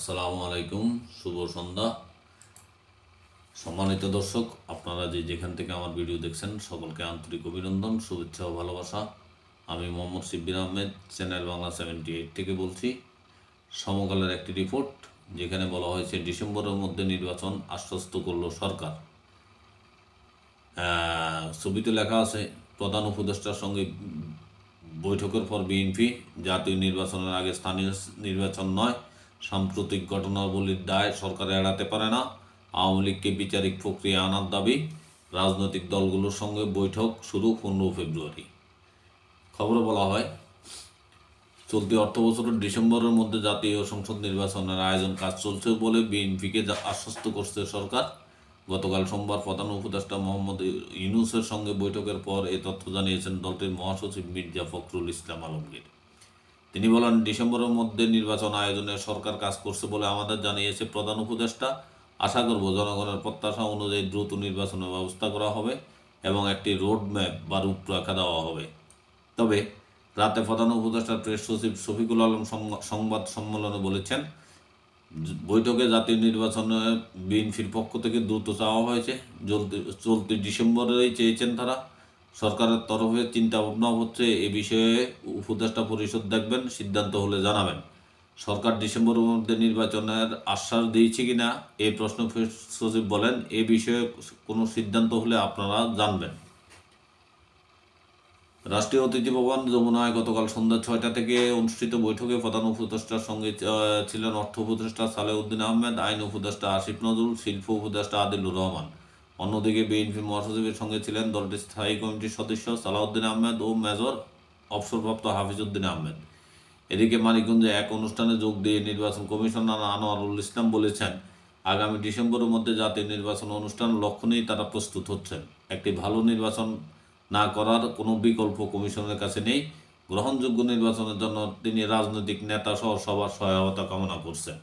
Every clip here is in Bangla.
আসসালামু আলাইকুম, শুভ সন্ধ্যা। সম্মানিত দর্শক, আপনারা যেখান থেকে আমার ভিডিও দেখছেন সকলকে আন্তরিক অভিনন্দন, শুভেচ্ছা ও ভালোবাসা। আমি মোহাম্মদ শিব্বির আহমেদ, চ্যানেল বাংলা 78 থেকে বলছি। সমকালের একটি রিপোর্ট যেখানে বলা হয়েছে ডিসেম্বরের মধ্যে নির্বাচন আশ্বস্ত করল সরকার। ছবিতে লেখা আছে প্রধান উপদেষ্টার সঙ্গে বৈঠকের পর বিএনপি জাতীয় নির্বাচনের আগে স্থানীয় নির্বাচন নয়, সাম্প্রতিক ঘটনাবলীর দায় সরকার এড়াতে পারে না। আওয়ামী লীগকে বিচারিক প্রক্রিয়া আনার দাবি, রাজনৈতিক দলগুলোর সঙ্গে বৈঠক শুরু 15 ফেব্রুয়ারি। খবরে বলা হয় চলতি অর্থবছরের ডিসেম্বরের মধ্যে জাতীয় সংসদ নির্বাচনের আয়োজন কাজ চলছে বলে বিএনপিকে আশ্বস্ত করছে সরকার। গতকাল সোমবার প্রধান উপদেষ্টা মোহাম্মদ ইউনূসের সঙ্গে বৈঠকের পর এ তথ্য জানিয়েছেন দলটির মহাসচিব মির্জা ফখরুল ইসলাম আলমগীর। তিনি বলেন, ডিসেম্বরের মধ্যে নির্বাচন আয়োজনে সরকার কাজ করছে বলে আমাদের জানিয়েছে প্রধান উপদেষ্টা। আশা করব জনগণের প্রত্যাশা অনুযায়ী দ্রুত নির্বাচনের ব্যবস্থা করা হবে এবং একটি রোডম্যাপ বা রূপরেখা দেওয়া হবে। তবে রাতে প্রধান উপদেষ্টা প্রেস সচিব শফিকুল আলম সংবাদ সম্মেলনে বলেছেন, বৈঠকে জাতীয় নির্বাচনে বিএনপির পক্ষ থেকে দ্রুত চাওয়া হয়েছে। চলতি ডিসেম্বরেই চেয়েছেন তারা। সরকারের তরফে চিন্তা ভাবনা হচ্ছে এ বিষয়ে উপদেষ্টা পরিষদ দেখবেন, সিদ্ধান্ত হলে জানাবেন। সরকার ডিসেম্বরের মধ্যে নির্বাচনের আশ্বাস দিয়েছে কিনা এই প্রশ্ন প্রেস সচিব বলেন, এ বিষয়ে কোনো সিদ্ধান্ত হলে আপনারা জানবেন। রাষ্ট্রীয় অতিথি ভবন যমুনায় গতকাল সন্ধ্যা 6টা থেকে অনুষ্ঠিত বৈঠকে প্রধান উপদেষ্টার সঙ্গে ছিলেন অর্থ উপদেষ্টা সালেউদ্দিন আহমেদ, আইন উপদেষ্টা আসিফ নজরুল, শিল্প উপদেষ্টা আদিলুর রহমান। অন্যদিকে বিএনপি মহাসচিবের সঙ্গে ছিলেন দলটির স্থায়ী কমিটির সদস্য সালাউদ্দিন আহমেদ ও মেজর অবসরপ্রাপ্ত হাফিজউদ্দিন আহমেদ। এদিকে মানিকগঞ্জে এক অনুষ্ঠানে যোগ দিয়ে নির্বাচন কমিশনার আনোয়ারুল ইসলাম বলেছেন, আগামী ডিসেম্বরের মধ্যে জাতীয় নির্বাচন অনুষ্ঠান লক্ষ্য নিয়েই তারা প্রস্তুত হচ্ছেন। একটি ভালো নির্বাচন না করার কোনো বিকল্প কমিশনের কাছে নেই। গ্রহণযোগ্য নির্বাচনের জন্য তিনি রাজনৈতিক নেতা সহ সবার সহায়তা কামনা করছেন।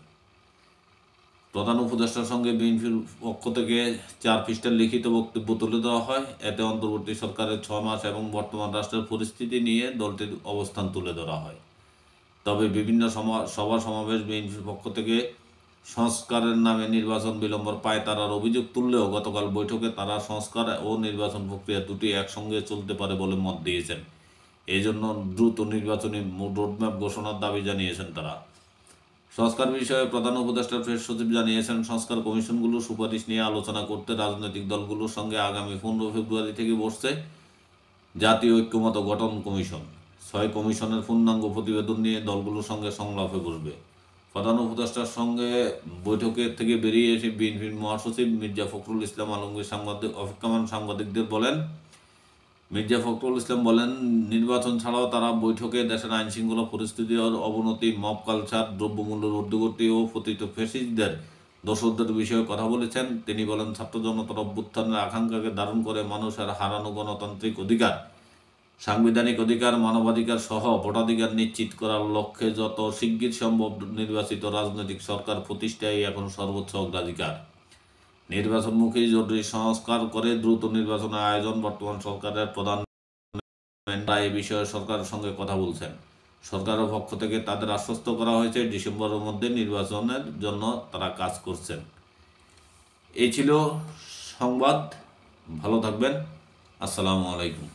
প্রধান উপদেষ্টার সঙ্গে বিএনপির পক্ষ থেকে 4 পৃষ্ঠার লিখিত বক্তব্য তুলে দেওয়া হয়। এতে অন্তর্বর্তী সরকারের 6 মাস এবং বর্তমান রাষ্ট্রের পরিস্থিতি নিয়ে দলটির অবস্থান তুলে ধরা হয়। তবে বিভিন্ন সভা সমাবেশ বিএনপির পক্ষ থেকে সংস্কারের নামে নির্বাচন বিলম্বর পায়তারার অভিযোগ তুললেও গতকাল বৈঠকে তারা সংস্কার ও নির্বাচন প্রক্রিয়া দুটি একসঙ্গে চলতে পারে বলে মত দিয়েছেন। এই জন্য দ্রুত নির্বাচনী রোডম্যাপ ঘোষণার দাবি জানিয়েছেন তারা। সংস্কার বিষয়ে প্রধান উপদেষ্টা প্রেস সচিব জানিয়েছেন, সংস্কার কমিশনগুলোর সুপারিশ নিয়ে আলোচনা করতে রাজনৈতিক দলগুলোর সঙ্গে আগামী 15 ফেব্রুয়ারি থেকে বসছে জাতীয় ঐক্যমত্য গঠন কমিশন। 6 কমিশনের পূর্ণাঙ্গ প্রতিবেদন নিয়ে দলগুলোর সঙ্গে সংলাপে বসবে। প্রধান উপদেষ্টার সঙ্গে বৈঠকের থেকে বেরিয়ে এসে বিএনপির মহাসচিব মির্জা ফখরুল ইসলাম আলমগীর অপেক্ষমান সাংবাদিকদের বলেন, মির্জা ফখরুল ইসলাম বলেন, নির্বাচন ছাড়াও তারা বৈঠকে দেশের আইনশৃঙ্খলা পরিস্থিতির অবনতি, মব কালচার, দ্রব্যমূল্যের ঊর্ধ্বগতি ও পতিত ফ্যাসিস্টদের দোসরদের বিষয়ে কথা বলেছেন। তিনি বলেন, ছাত্র জনতার অভ্যুত্থানের আকাঙ্ক্ষাকে ধারণ করে মানুষের হারানো গণতান্ত্রিক অধিকার, সাংবিধানিক অধিকার, মানবাধিকার সহ ভোটাধিকার নিশ্চিত করার লক্ষ্যে যত শিগগির সম্ভব নির্বাচিত রাজনৈতিক সরকার প্রতিষ্ঠাই এখন সর্বোচ্চ অগ্রাধিকার। নির্বাচনমুখী জরুরি সংস্কার করে দ্রুত নির্বাচনের আয়োজন বর্তমান সরকারের প্রধান এই বিষয়ে সরকারের সঙ্গে কথা বলছেন। সরকারের পক্ষ থেকে তাদের আশ্বস্ত করা হয়েছে ডিসেম্বরের মধ্যে নির্বাচনের জন্য তারা কাজ করছেন। এই ছিল সংবাদ। ভালো থাকবেন। আসসালামু আলাইকুম।